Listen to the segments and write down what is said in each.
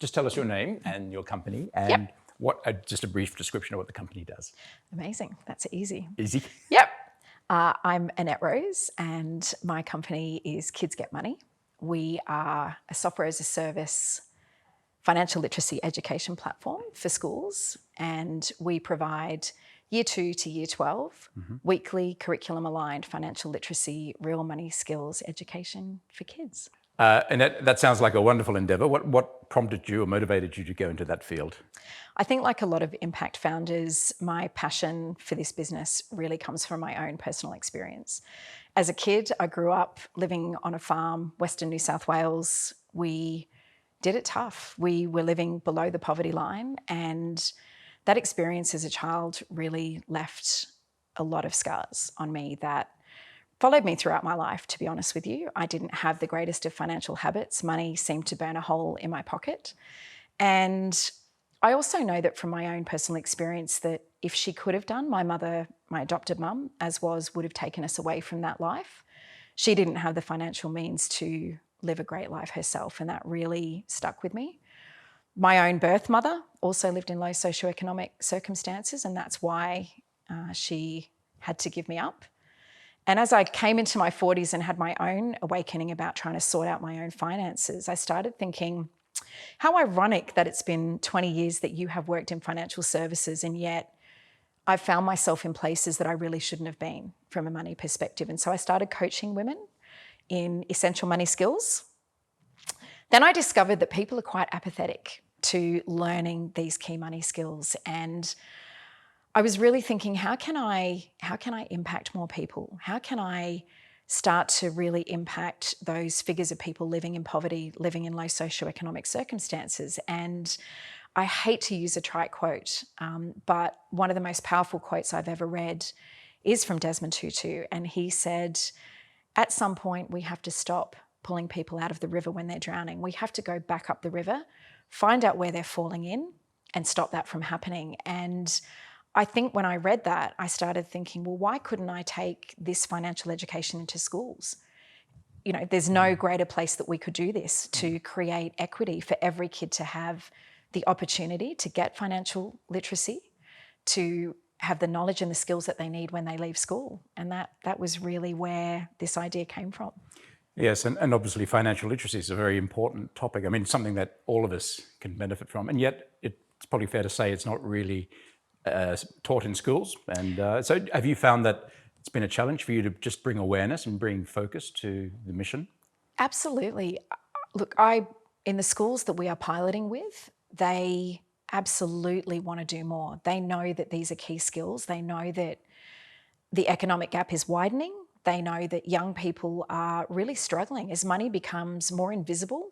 just tell us your name and your company and Yep. just a brief description of what the company does. Amazing. That's easy. Easy? Yep. I'm Annette Rose and my company is Kids Get Money. We are a software as a service financial literacy education platform for schools, and we provide Year 2 to Year 12 weekly curriculum aligned financial literacy, real money skills education for kids. And that sounds like a wonderful endeavour. What prompted you or motivated you to go into that field? I think, like a lot of impact founders, my passion for this business really comes from my own personal experience. As a kid, I grew up living on a farm, Western New South Wales. We did it tough. We were living below the poverty line, and that experience as a child really left a lot of scars on me that followed me throughout my life, to be honest with you. I didn't have the greatest of financial habits. Money seemed to burn a hole in my pocket. And I also know that from my own personal experience that if she could have done, my mother, my adopted mum, would have taken us away from that life. She didn't have the financial means to live a great life herself, and that really stuck with me. My own birth mother also lived in low socioeconomic circumstances, and that's why she had to give me up. And as I came into my 40s and had my own awakening about trying to sort out my own finances, I started thinking, how ironic that it's been 20 years that you have worked in financial services, and yet I've found myself in places that I really shouldn't have been from a money perspective. And so I started coaching women in essential money skills. Then I discovered that people are quite apathetic to learning these key money skills. And I was really thinking, how can I impact more people? How can I start to really impact those figures of people living in poverty, living in low socioeconomic circumstances? And I hate to use a trite quote, but one of the most powerful quotes I've ever read is from Desmond Tutu. And he said, at some point, we have to stop pulling people out of the river when they're drowning. We have to go back up the river, find out where they're falling in, and stop that from happening. And I think when I read that, I started thinking, well, why couldn't I take this financial education into schools? You know, there's no greater place that we could do this, to create equity for every kid to have the opportunity to get financial literacy, to have the knowledge and the skills that they need when they leave school. And that was really where this idea came from. Yes, and obviously financial literacy is a very important topic. I mean, something that all of us can benefit from, and yet it's probably fair to say it's not really taught in schools. And so have you found that it's been a challenge for you to just bring awareness and bring focus to the mission? Absolutely. Look, in the schools that we are piloting with, they absolutely want to do more. They know that these are key skills. They know that the economic gap is widening. They know that young people are really struggling as money becomes more invisible,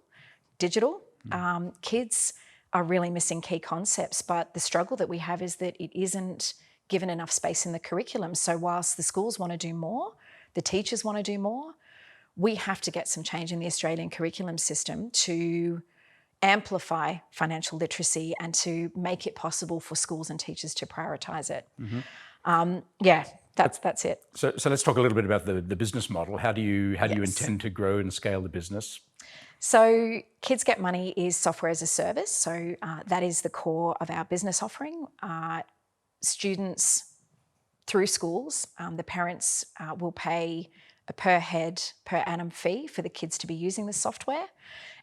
digital. Kids are really missing key concepts, but the struggle that we have is that it isn't given enough space in the curriculum. So whilst the schools want to do more, the teachers want to do more, we have to get some change in the Australian curriculum system to amplify financial literacy and to make it possible for schools and teachers to prioritise it. That's it. So let's talk a little bit about the business model. How do you intend to grow and scale the business? So Kids Get Money is software as a service. So that is the core of our business offering. Students through schools, the parents will pay a per head, per annum fee for the kids to be using the software.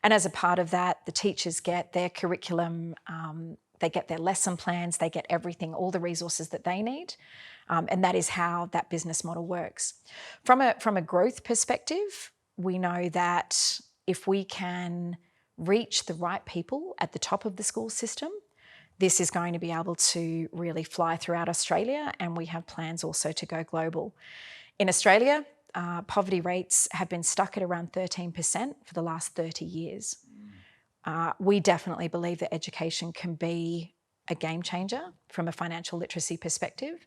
And as a part of that, the teachers get their curriculum, they get their lesson plans, they get everything, all the resources that they need. And that is how that business model works. From a growth perspective, we know that if we can reach the right people at the top of the school system, this is going to be able to really fly throughout Australia, and we have plans also to go global. In Australia, poverty rates have been stuck at around 13% for the last 30 years. We definitely believe that education can be a game changer from a financial literacy perspective.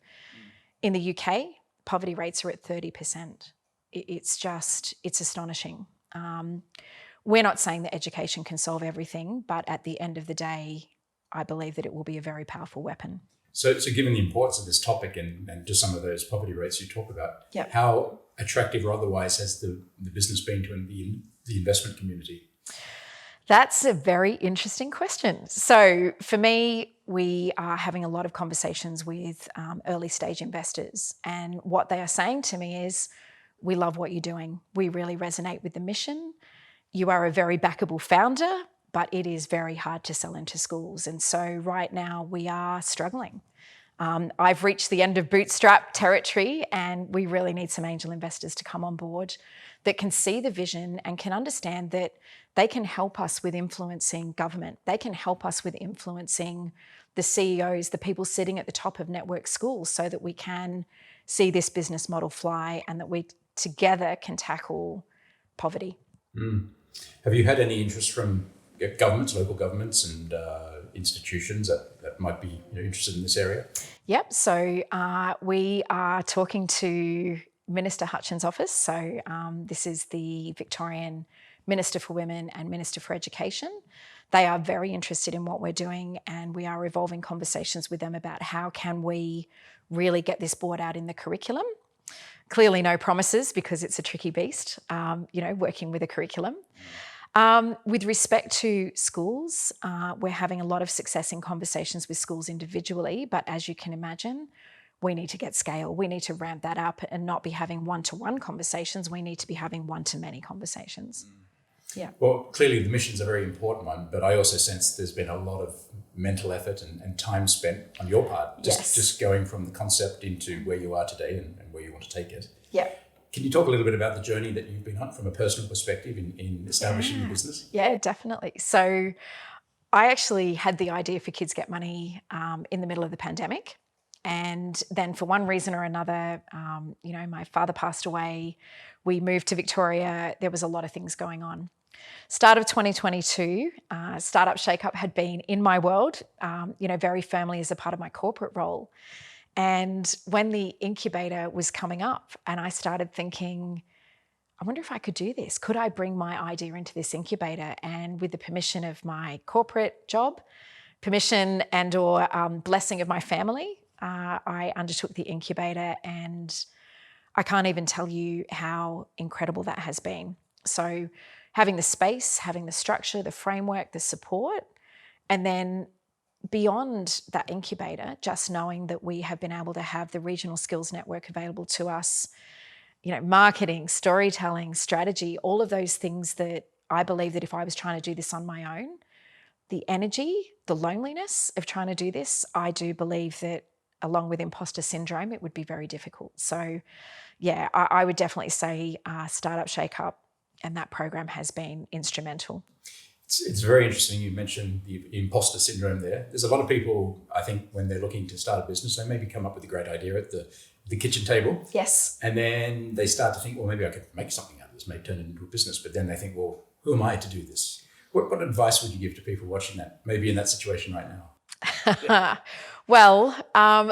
In the UK, poverty rates are at 30%. It's astonishing. We're not saying that education can solve everything, but at the end of the day, I believe that it will be a very powerful weapon. So given the importance of this topic and just some of those poverty rates you talk about, Yep. How attractive or otherwise has the business been to the investment community? That's a very interesting question. So for me, we are having a lot of conversations with early stage investors, and what they are saying to me is, we love what you're doing. We really resonate with the mission. You are a very backable founder, but it is very hard to sell into schools. And so right now we are struggling. I've reached the end of bootstrap territory, and we really need some angel investors to come on board that can see the vision and can understand that they can help us with influencing government. They can help us with influencing the CEOs, the people sitting at the top of network schools, so that we can see this business model fly and that we together can tackle poverty. Have you had any interest from governments, local governments, and institutions that might be interested in this area? Yep. So we are talking to Minister Hutchins' office. So this is the Victorian Minister for Women and Minister for Education. They are very interested in what we're doing, and we are evolving conversations with them about how can we really get this brought out in the curriculum. Clearly no promises, because it's a tricky beast, working with a curriculum. With respect to schools, we're having a lot of success in conversations with schools individually, but as you can imagine, we need to get scale. We need to ramp that up and not be having one-to-one conversations. We need to be having one-to-many conversations. Yeah. Well, clearly the mission's a very important one, but I also sense there's been a lot of mental effort and time spent on your part, just going from the concept into where you are today and where you want to take it. Yeah. Can you talk a little bit about the journey that you've been on from a personal perspective in establishing your business? Yeah, definitely. So I actually had the idea for Kids Get Money in the middle of the pandemic. And then for one reason or another, my father passed away. We moved to Victoria. There was a lot of things going on. Start of 2022, Startup Shake-Up had been in my world, very firmly as a part of my corporate role. And when the incubator was coming up and I started thinking, I wonder if I could do this. Could I bring my idea into this incubator? And with the permission of my corporate job, permission and or blessing of my family, I undertook the incubator, and I can't even tell you how incredible that has been. So having the space, having the structure, the framework, the support, and then beyond that incubator, just knowing that we have been able to have the regional skills network available to us, marketing, storytelling, strategy, all of those things that I believe that if I was trying to do this on my own, the energy, the loneliness of trying to do this, I do believe that along with imposter syndrome, it would be very difficult. So yeah, I would definitely say Startup Shake-Up and that program has been instrumental. It's very interesting you mentioned the imposter syndrome there. There's a lot of people, I think, when they're looking to start a business, they maybe come up with a great idea at the kitchen table. Yes. And then they start to think, well, maybe I could make something out of this, maybe turn it into a business. But then they think, well, who am I to do this? What advice would you give to people watching that, maybe in that situation right now? Well,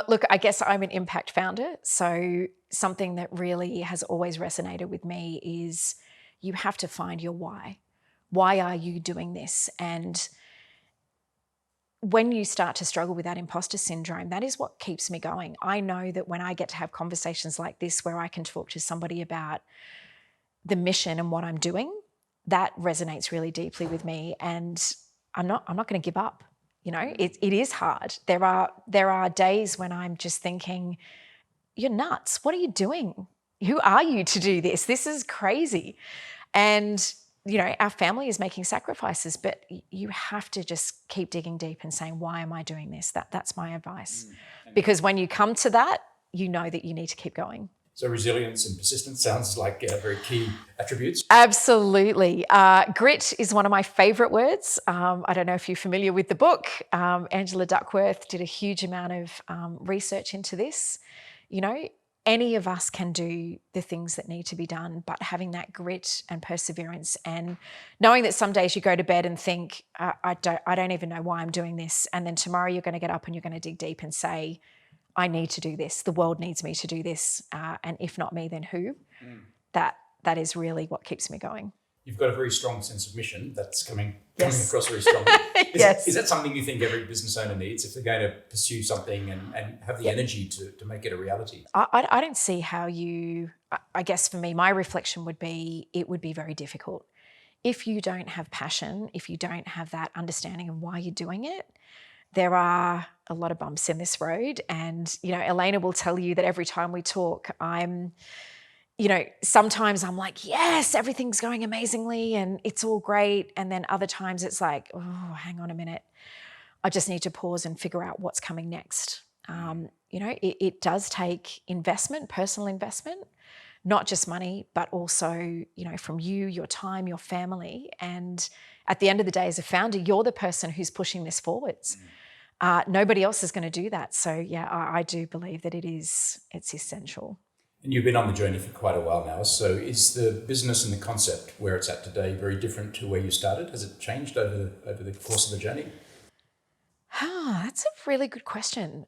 look, I guess I'm an impact founder. So something that really has always resonated with me is you have to find your why. Why are you doing this? And when you start to struggle with that imposter syndrome, that is what keeps me going. I know that when I get to have conversations like this, where I can talk to somebody about the mission and what I'm doing, that resonates really deeply with me. And I'm not going to give up. It is hard. There are days when I'm just thinking, you're nuts. What are you doing? Who are you to do this? This is crazy. And our family is making sacrifices, but you have to just keep digging deep and saying, why am I doing this? That's my advice. Because when you come to that, you know that you need to keep going. So resilience and persistence sounds like very key attributes. Absolutely. Grit is one of my favourite words. I don't know if you're familiar with the book. Angela Duckworth did a huge amount of research into this. Any of us can do the things that need to be done, but having that grit and perseverance and knowing that some days you go to bed and think, I don't even know why I'm doing this. And then tomorrow you're going to get up and you're going to dig deep and say, I need to do this. The world needs me to do this. And if not me, then who? That is really what keeps me going. You've got a very strong sense of mission that's coming Yes. across very strongly. Yes. Is that something you think every business owner needs if they're going to pursue something and have the energy to make it a reality? I don't see how I guess for me, my reflection would be, it would be very difficult. if you don't have passion, if you don't have that understanding of why you're doing it, there are a lot of bumps in this road. And, Elena will tell you that every time we talk, sometimes I'm like, yes, everything's going amazingly and it's all great. And then other times it's like, oh, hang on a minute. I just need to pause and figure out what's coming next. It does take investment, personal investment, not just money, but also, from you, your time, your family. And at the end of the day, as a founder, you're the person who's pushing this forwards. Nobody else is going to do that. So yeah, I do believe that it's essential. And you've been on the journey for quite a while now. So is the business and the concept where it's at today very different to where you started? Has it changed over the course of the journey? That's a really good question.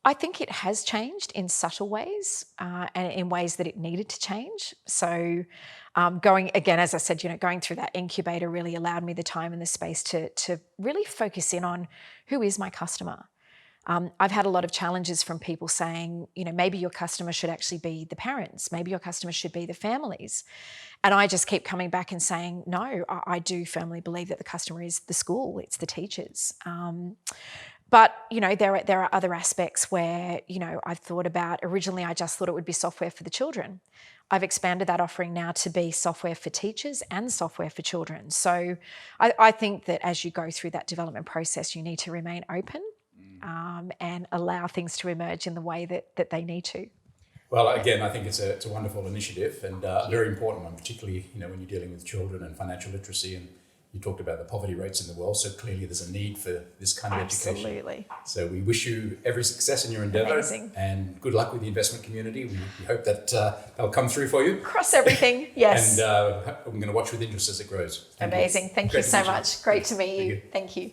I think it has changed in subtle ways and in ways that it needed to change. So going, again, as I said, going through that incubator really allowed me the time and the space to really focus in on who is my customer. I've had a lot of challenges from people saying, maybe your customer should actually be the parents, maybe your customer should be the families. And I just keep coming back and saying, no, I do firmly believe that the customer is the school, it's the teachers. But, there are other aspects where, I've thought about, originally I just thought it would be software for the children. I've expanded that offering now to be software for teachers and software for children. So I think that as you go through that development process, you need to remain open and allow things to emerge in the way that they need to. Well, again, I think it's a wonderful initiative and a very important one, particularly, when you're dealing with children and financial literacy, and you talked about the poverty rates in the world. So clearly there's a need for this kind of education. Absolutely. So we wish you every success in your endeavour. Amazing. And good luck with the investment community. We hope that they'll come through for you. Cross everything, yes. And I'm going to watch with interest as it grows. Amazing. Thank you so much. Great to meet you. Thank you.